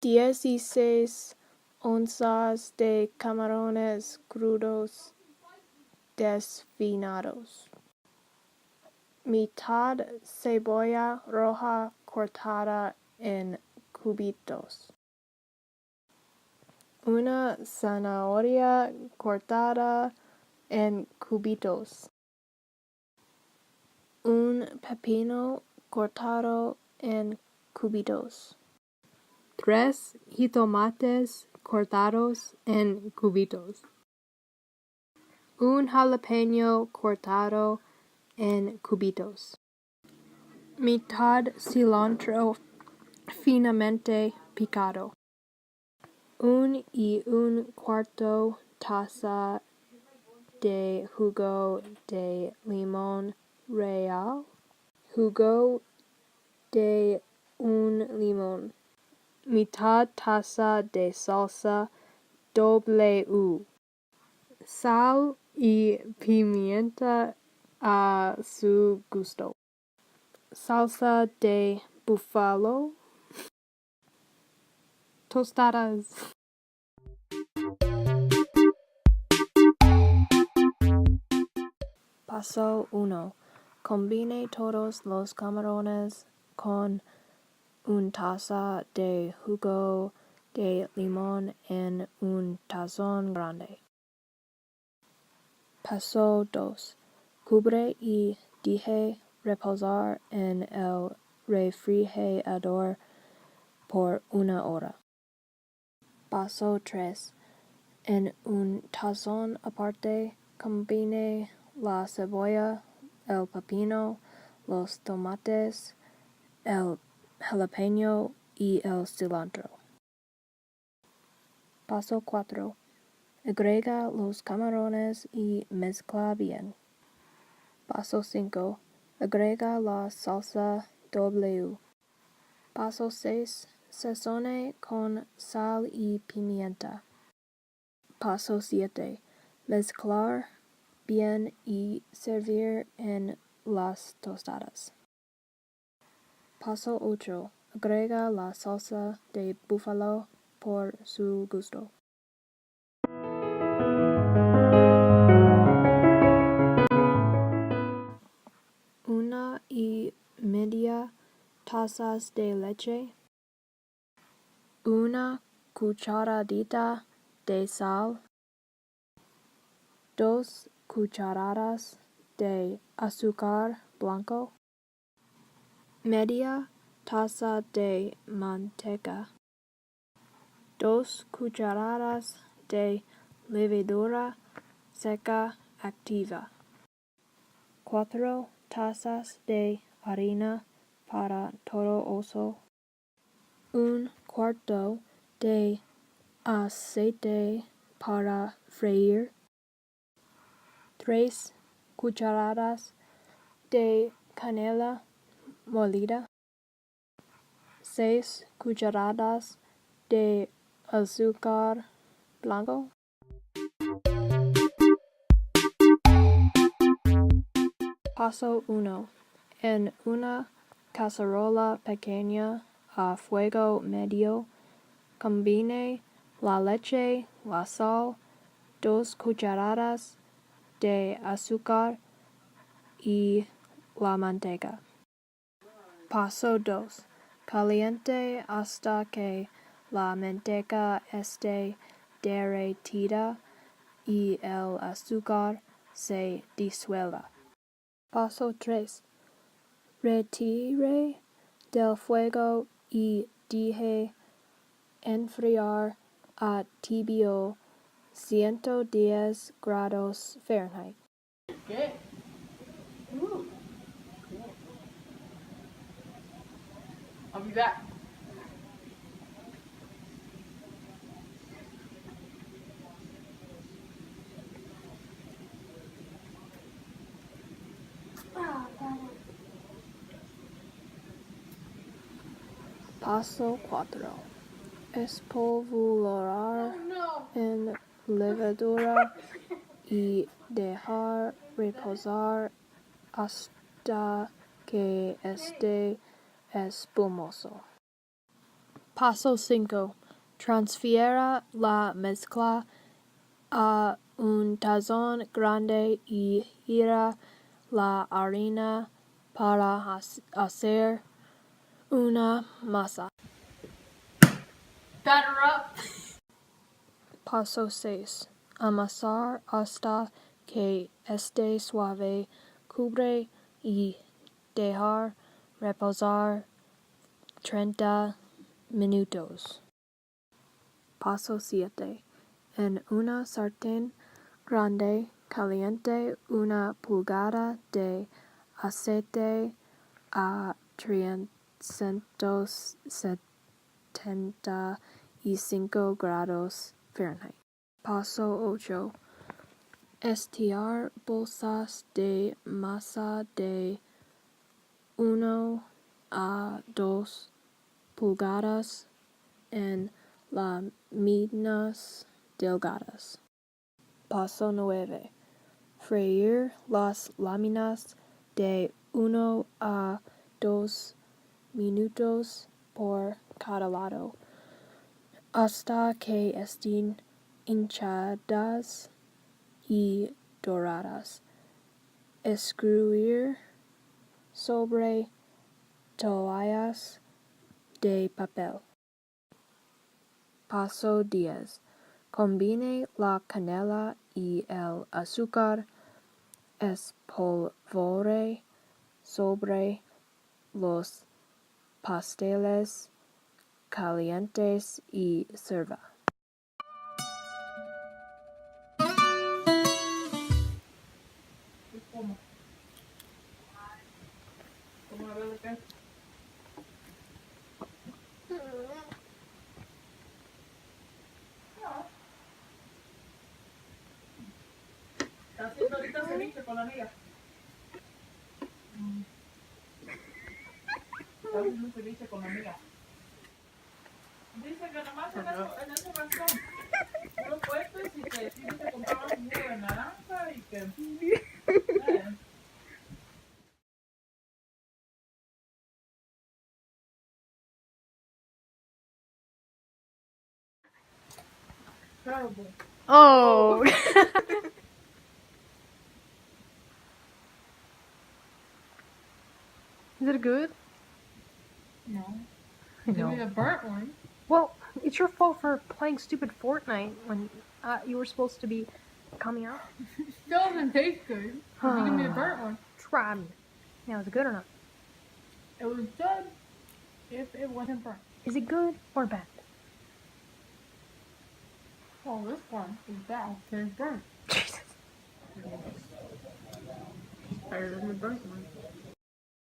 16 onzas de camarones crudos desfinados. Mitad cebolla roja cortada en cubitos. Una zanahoria cortada en cubitos. Un pepino cortado en cubitos. 3 jitomates cortados en cubitos. Un jalapeño cortado en cubitos. Mitad cilantro finamente picado. 1 taza de jugo de limón real. Jugo de un limón. Mitad taza de salsa W. Sal y pimienta a su gusto. Salsa de búfalo. Tostadas. Paso 1. Combine todos los camarones con 1 taza de jugo de limón en un tazón grande. Paso 2. Cubre y deje reposar en el refrigerador por 1 hora. Paso 3. En un tazón aparte, combine la cebolla, el pepino, los tomates, el jalapeño y el cilantro. Paso 4. Agrega los camarones y mezcla bien. Paso 5. Agrega la salsa W. Paso 6. Sazone con sal y pimienta. Paso 7. Mezclar bien y servir en las tostadas. Paso 8. Agrega la salsa de búfalo por su gusto. Una y media tazas de leche. 1 cucharadita de sal. 2 cucharadas de azúcar blanco. Media taza de manteca. 2 cucharadas de levadura seca activa. 4 tazas de harina para todo uso. 1/4 de aceite para freír. 3 cucharadas de canela molida. 6 cucharadas de azúcar blanco. Paso 1. En una cacerola pequeña a fuego medio, combine la leche, la sal, 2 cucharadas de azúcar y la manteca. Paso 2. Caliente hasta que la manteca esté derretida y el azúcar se disuelva. Paso 3. Retire del fuego y deje enfriar a tibio 110 grados Fahrenheit. Good. Ooh, cool. I'll be back. Paso 4. Espolvorear en levadura y dejar reposar hasta que esté espumoso. Paso 5. Transfiera la mezcla a un tazón grande y gira la harina para hacer una masa. Batter up. Paso 6. Amasar hasta que esté suave. Cubre y dejar reposar 30 minutos. Paso 7. En una sartén grande, caliente una pulgada de aceite a 375 grados Fahrenheit. Paso 8. Estirar bolsas de masa de 1 a 2 pulgadas en láminas delgadas. Paso 9. Freír las láminas de 1 a 2 minutos por cada lado hasta que estén hinchadas y doradas. Escurrir sobre toallas de papel. Paso 10. Combine la canela y el azúcar. Espolvore sobre los pasteles calientes y sirva. ¿Cómo a ver de qué? ¿Está haciendo ahorita ceviche con la amiga? Está haciendo ceviche con la amiga. Dice que nomás en ese restaurante unos puestos y que sí se compraban su jugo de naranja y que... Terrible. Oh! Is it good? No. I Give know. me the burnt one. Well, it's your fault for playing stupid Fortnite when you were supposed to be coming out. Still doesn't taste good. You give me the burnt one. Try me. Now, is it good or not? It was good if it wasn't burnt. Is it good or bad? Well, this one is bad because it's burnt. Jesus. Better than the burnt one.